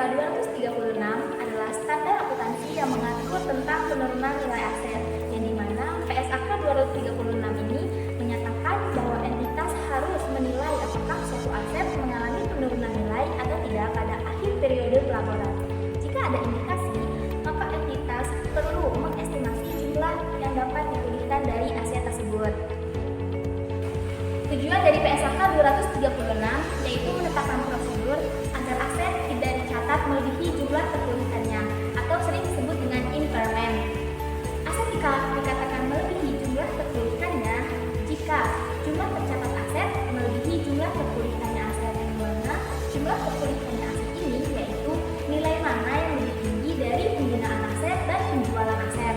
236 adalah standar akuntansi yang mengatur tentang penurunan nilai aset, yang dimana PSAK 236 ini menyatakan bahwa entitas harus menilai apakah suatu aset mengalami penurunan nilai atau tidak pada akhir periode pelaporan. Jika ada indikasi, maka entitas perlu mengestimasi jumlah yang dapat dipulihkan dari aset tersebut. Tujuan dari PSAK 236 yaitu menetapkan prosedur agar aset tidak dicatat melebihi jumlah terpulihkannya atau sering disebut dengan impairment. Aset dikatakan melebihi jumlah terpulihkannya jika jumlah tercatat aset melebihi jumlah terpulihkannya aset, yang mana jumlah terpulihkannya aset ini yaitu nilai mana yang lebih tinggi dari penggunaan aset dan penjualan aset.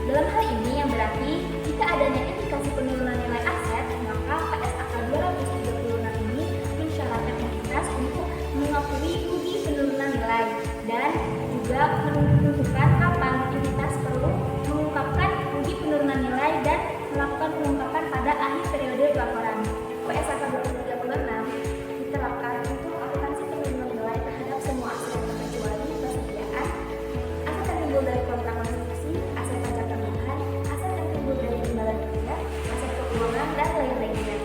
Dalam hal ini yang berarti jika adanya indikasi penurunan nilai aset, maka PSAK 236 ini mensyaratkan entitas untuk mengakui rugi penurunan nilai dan juga menentukan kapan entitas perlu mengungkapkan rugi penurunan nilai dan melakukan pengungkapan pada akhir periode pelaporan. PSAK 236 diterapkan untuk akuntansi penurunan nilai terhadap semua aset kecuali persediaan, aset yang timbul dari kontrak konstruksi, aset pajak tambahan, aset yang timbul dari imbalan kerja, aset keuangan, dan lain-lainnya.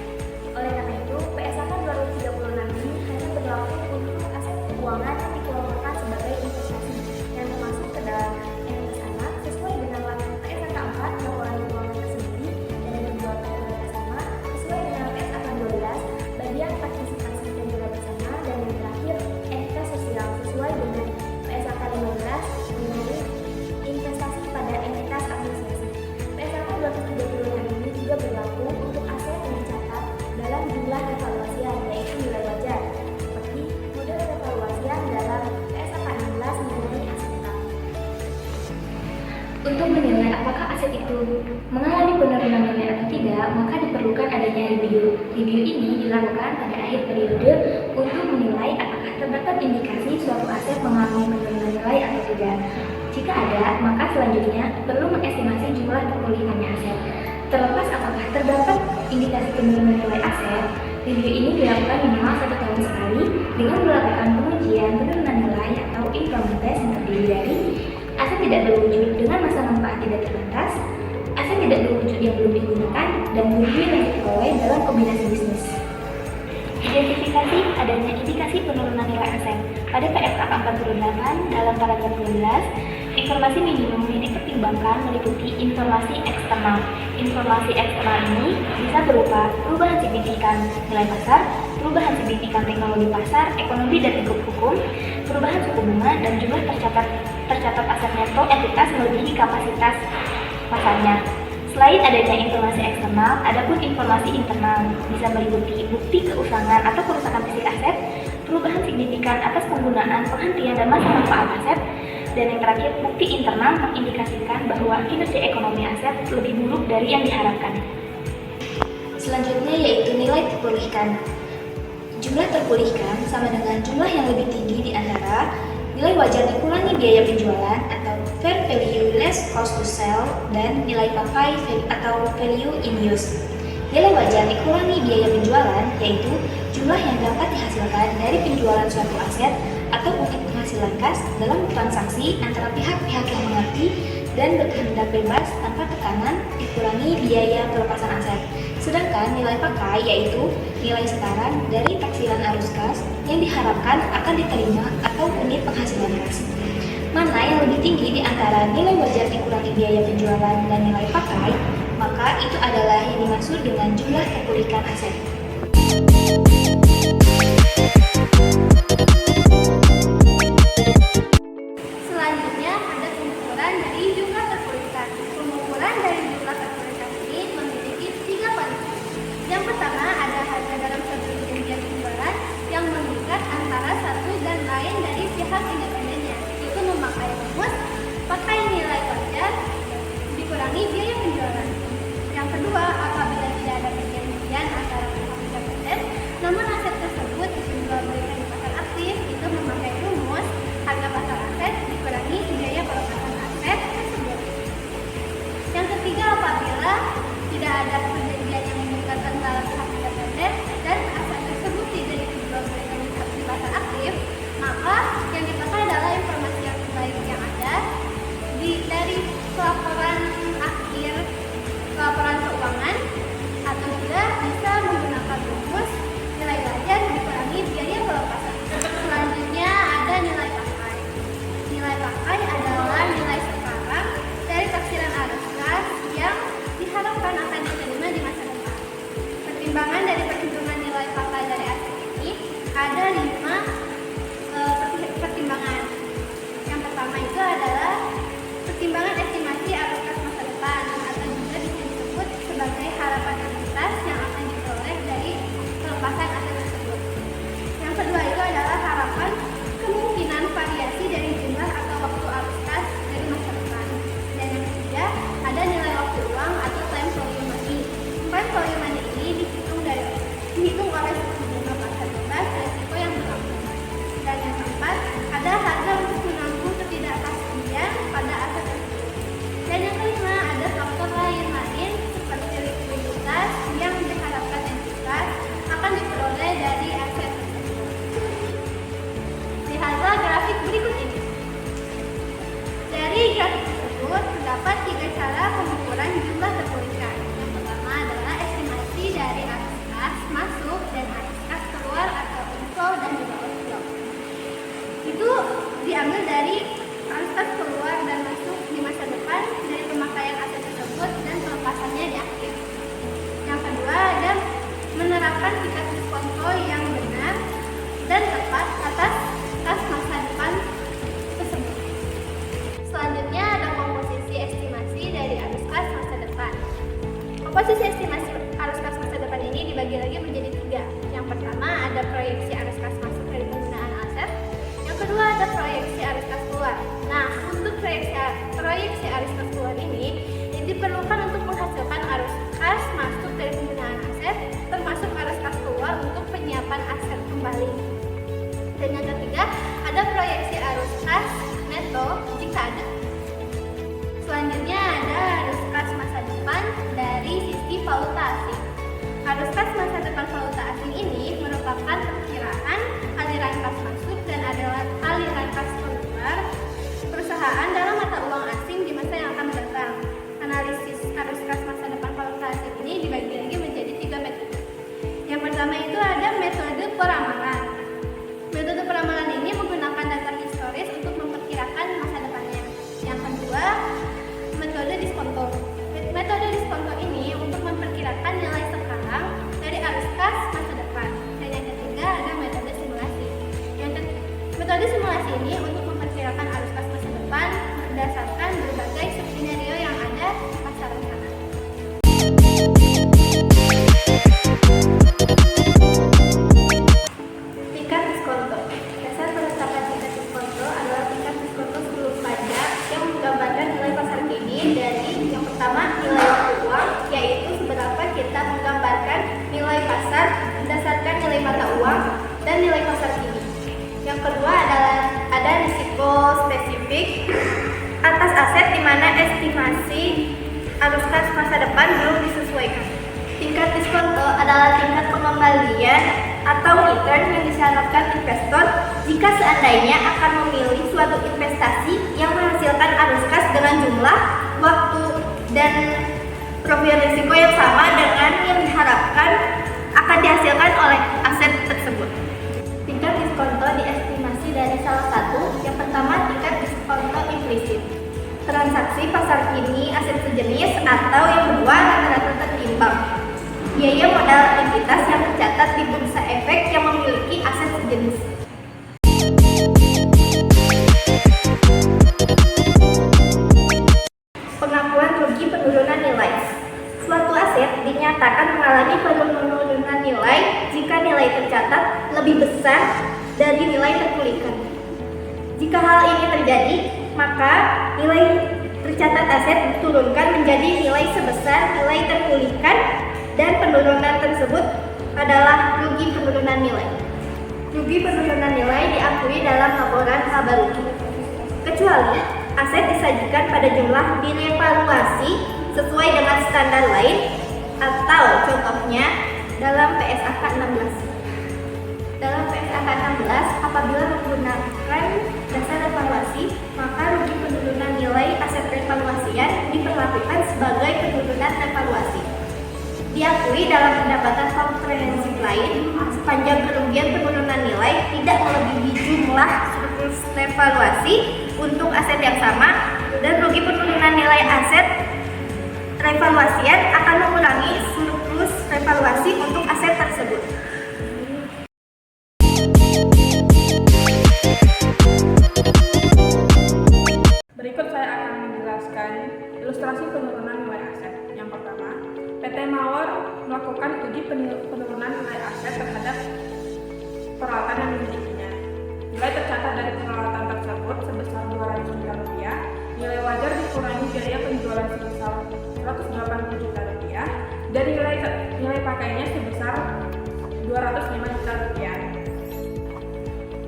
Oleh karena itu, PSAK 236 ini hanya berlaku untuk aset keuangan yang dikelompokkan sebagai investasi yang termasuk ke dalam entitas anak sesuai dengan laporan PSAK 4 laporan keuangan tersendiri dan yang dibuat oleh bersama sesuai dengan PSAK 12 bagian partisipasi dan juga bersama, dan yang terakhir entitas sosial sesuai dengan PSAK 15 mengenai investasi pada entitas administrasi. PSAK 236 ini juga berlaku untuk aset yang dicatat dalam jumlah revaluasian yaitu nilai wajar, seperti model revaluasian dalam PSAK 16 mengenai aset tetap. Untuk menilai apakah aset itu mengalami penurunan nilai atau tidak, maka diperlukan adanya review. Review ini dilakukan pada akhir periode untuk menilai apakah terdapat indikasi suatu aset mengalami penurunan nilai atau tidak. Jika ada, maka selanjutnya perlu mengestimasi jumlah terpulihkannya aset. Terlepas apakah terdapat indikasi penurunan nilai aset, review ini dilakukan minimal 1 tahun sekali dengan melakukan pengujian penurunan nilai atau impairment test yang terdiri dari aset tidak berwujud dengan masa manfaat tidak terbatas, aset tidak berwujud yang belum digunakan, dan kerugian yang diperoleh dalam kombinasi bisnis. Identifikasi adanya indikasi penurunan nilai aset. Pada PSAK 48 dalam paragraf 12, informasi minimum yang dipertimbangkan meliputi informasi eksternal. Informasi eksternal ini bisa berupa perubahan signifikan nilai pasar, perubahan signifikan teknologi pasar, ekonomi dan lingkup hukum, perubahan suku bunga, dan jumlah tercatat aset neto entitas melebihi kapasitas pasarnya. Selain adanya informasi eksternal, adapun informasi internal bisa meliputi bukti keusangan atau kerusakan fisik aset, perubahan signifikan atas penggunaan, penghentian, dan masa manfaat aset, dan yang terakhir bukti internal mengindikasikan bahwa kinerja ekonomi aset lebih buruk dari yang diharapkan. Selanjutnya yaitu nilai terpulihkan. Jumlah terpulihkan sama dengan jumlah yang lebih tinggi di antara nilai wajar dikurangi biaya penjualan atau fair value less cost to sell dan nilai pakai atau value in use. Nilai wajar dikurangi biaya penjualan yaitu jumlah yang dapat dihasilkan dari penjualan suatu aset atau unit penghasilan kas dalam transaksi antara pihak-pihak yang mengerti dan berkehendak bebas tanpa tekanan dikurangi biaya pelepasan aset. Sedangkan nilai pakai yaitu nilai setoran dari taksiran arus kas yang diharapkan akan diterima atau unit penghasilan kas. Mana yang lebih tinggi di antara nilai wajar dikurangi biaya penjualan dan nilai pakai, maka itu adalah yang dimaksud dengan jumlah terpulihkan aset. Selanjutnya ada pengumpulan dari jumlah terpulihkan. Pengumpulan dari jumlah terpulihkan ini memiliki 3 kondisi. Yang pertama ada harga dalam suatu perjanjian penjualan yang mengikat antara satu dan lain dari pihak independennya, yaitu memakai rumus pakai nilai wajar dikurangi biaya penjualan. Yang kedua, apabila tidak ada perjanjian antara pihak independen, namun aset tersebut diperjualbelikan di pasar aktif, itu memakai rumus harga pasar aset dikurangi biaya pelepasan aset tersebut. Yang ketiga, apabila tidak ada perjanjian yang mengikat antara pihak independen dan aset tersebut tidak diperjualbelikan di pasar aktif, maka yang dipasar diambil dari arus kas keluar dan masuk di masa depan dari pemakaian aset tersebut dan pelepasannya di akhir. Yang kedua, ada menerapkan tingkat diskonto yang benar dan tepat atas kas masa depan tersebut. Selanjutnya ada komposisi estimasi dari arus kas masa depan. Komposisi estimasi arus kas masa depan ini dibagi lagi menjadi 3. Yang pertama ada proyeksi arus kas masuk dari penggunaan aset. Yang kedua ada proyeksi arus kas keluar. Nah, untuk proyeksi arus kas keluar ini diperlukan untuk menghasilkan arus kas masuk dari penggunaan aset, termasuk arus kas keluar untuk penyiapan aset kembali. Dan yang ketiga ada proyeksi arus kas neto jika ada. Selanjutnya ada arus kas masa depan dari sisi valuta asing. Arus kas masa depan valuta asing ini merupakan perkiraan aliran kas masuk dan aliran kas keluar perusahaan dalam mata uang asing di masa yang akan mendatang. Analisis arus kas masa depan valuta asing ini dibagi lagi menjadi 3 metode. Yang pertama itu ada metode peramalan. Metode peramalan ini menggunakan data historis untuk memperkirakan masa depannya. Yang kedua, metode diskonto. Metode diskonto ini untuk memperkirakan nilai sekarang dari arus kas masa depan. Dan yang ketiga ada metode simulasi. Metode simulasi ini untuk memperkirakan arus kas masa depan berdasarkan berbagai skenario yang ada di pasaran sana. Tingkat diskonto. Dasar penetapan tingkat diskonto adalah tingkat diskonto sebelum pajak yang menggambarkan nilai pasar kini dari yang pertama nilai waktu uang, yaitu seberapa kita menggambarkan nilai pasar berdasarkan nilai mata uang dan nilai pasar kini. Yang kedua adalah ada risiko spesifik atas aset di mana estimasi arus kas masa depan belum disesuaikan. Tingkat diskonto adalah tingkat pengembalian atau return yang disyaratkan investor jika seandainya akan memilih suatu investasi yang menghasilkan arus kas dengan jumlah, waktu, dan profil risiko yang sama dengan yang diharapkan akan dihasilkan oleh aset tersebut. Tingkat diskonto diestimasi dari salah satu. Yang pertama, tingkat diskonto implisit. Transaksi pasar kini aset sejenis, atau yang kedua rata-rata tertimbang. Biaya modal entitas yang tercatat di bursa efek yang memiliki aset sejenis. Pengakuan rugi penurunan nilai. Suatu aset dinyatakan mengalami penurunan nilai jika nilai tercatat lebih besar dari nilai terpulihkan. Jika hal ini terjadi, maka nilai tercatat aset diturunkan menjadi nilai sebesar nilai terpulihkan dan penurunan tersebut adalah rugi penurunan nilai. Rugi penurunan nilai diakui dalam laporan laba rugi, kecuali aset disajikan pada jumlah direvaluasi sesuai dengan standar lain, atau contohnya dalam PSAK 16. Dalam PSAK 16, apabila menggunakan dasar evaluasi, maka rugi penurunan nilai aset revaluasian diperlakukan sebagai penurunan revaluasi. Diakui dalam pendapatan komprehensif lain, sepanjang kerugian penurunan nilai tidak melebihi jumlah surplus revaluasi untuk aset yang sama, dan rugi penurunan nilai aset revaluasian akan mengurangi surplus revaluasi untuk aset tersebut. Berikut saya akan menjelaskan ilustrasi penurunan nilai aset. Yang pertama, PT Mawar melakukan uji penurunan nilai aset terhadap peralatan yang dimilikinya. Nilai tercatat dari peralatan tersebut sebesar Rp200 juta. Nilai wajar dikurangi biaya penjualan sebesar Rp180 juta dan nilai pakainya sebesar Rp205 juta.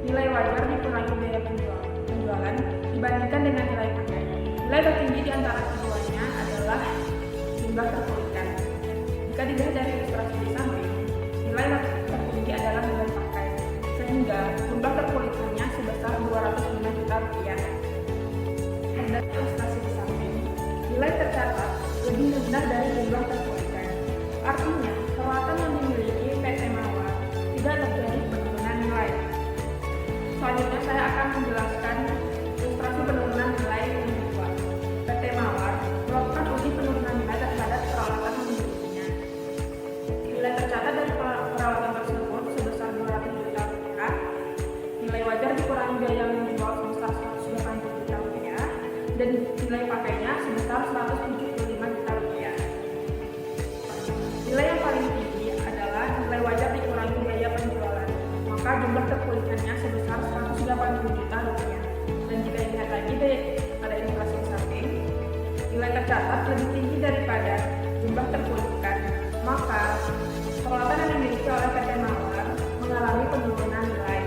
Nilai wajar dikurangi biaya penjualan dibandingkan dengan nilai pakai. Nilai tertinggi di antara keduanya adalah jumlah terpulihkan. Jika dilihat dari ilustrasi di samping, nilai tertinggi adalah nilai pakai, sehingga jumlah terpulihkannya sebesar Rp205 juta. Dan ilustrasi di samping, nilai tercatat lebih rendah dari jumlah terpulihkan. Artinya, peralatan yang dimiliki PT Mawar tidak terjadi penurunan nilai. Selanjutnya saya akan menjelaskan dan nilai pakainya sebesar 175 juta rupiah. Nilai yang paling tinggi adalah nilai wajar dikurangi biaya penjualan, maka jumlah terpulihkannya sebesar 180 juta rupiah. Dan jika dilihat lagi pada inflasi di samping, nilai tercatat lebih tinggi daripada jumlah terpulihkan, maka peralatan yang dimiliki oleh PT Mawar mengalami penurunan nilai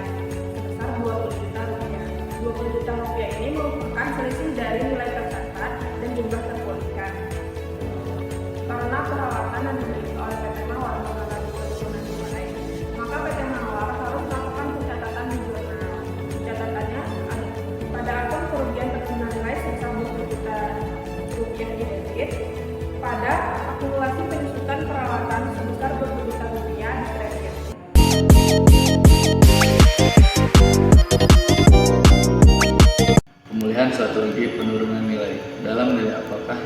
sebesar 20 juta rupiah. 20 juta rupiah ini merupakan selisih dari nilai tercatat dan jumlah terpulihkan. Karena peralatan yang dimiliki oleh PT Mawar mengalami penurunan nilai, maka PT Mawar harus melakukan pencatatan di jurnal. Pencatatannya pada akun kerugian terkena nilai sebesar 20 juta rupiah di debit, pada akumulasi penyusutan peralatan sebesar 20 juta rupiah di kredit. Pemulihan suatu rugi penurunan nilai. Dalam nilai apakah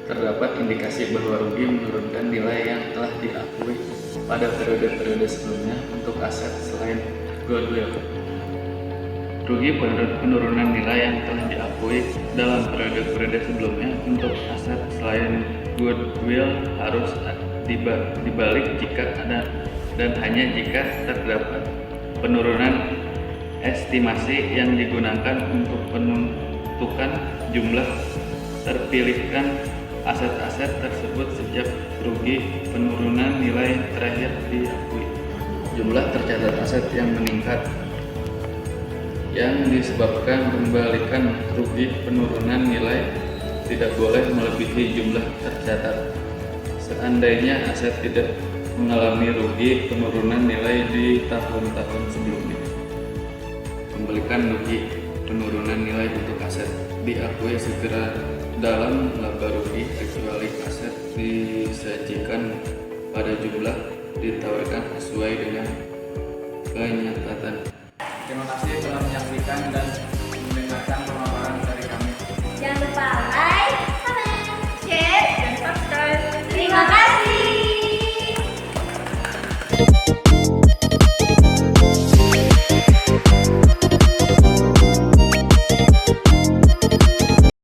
terdapat indikasi bahwa rugi menurunkan nilai yang telah diakui pada periode-periode sebelumnya untuk aset selain goodwill? Rugi penurunan nilai yang telah diakui dalam periode-periode sebelumnya untuk aset selain goodwill harus dibalik jika ada dan hanya jika terdapat penurunan estimasi yang digunakan untuk penentukan jumlah terpilihkan aset-aset tersebut sejak rugi penurunan nilai terakhir diakui. Jumlah tercatat aset yang meningkat yang disebabkan pembalikan rugi penurunan nilai tidak boleh melebihi jumlah tercatat. Seandainya aset tidak mengalami rugi penurunan nilai di tahun-tahun sebelumnya, pembalikan rugi penurunan nilai untuk aset diakui segera dalam laba rugi kecuali aset disajikan pada jumlah ditawarkan sesuai dengan kenyataan. Terima kasih telah menyaksikan dan mendengarkan pemaparan dari kami. Jangan lupa like, comment, share, Dan subscribe. terima kasih.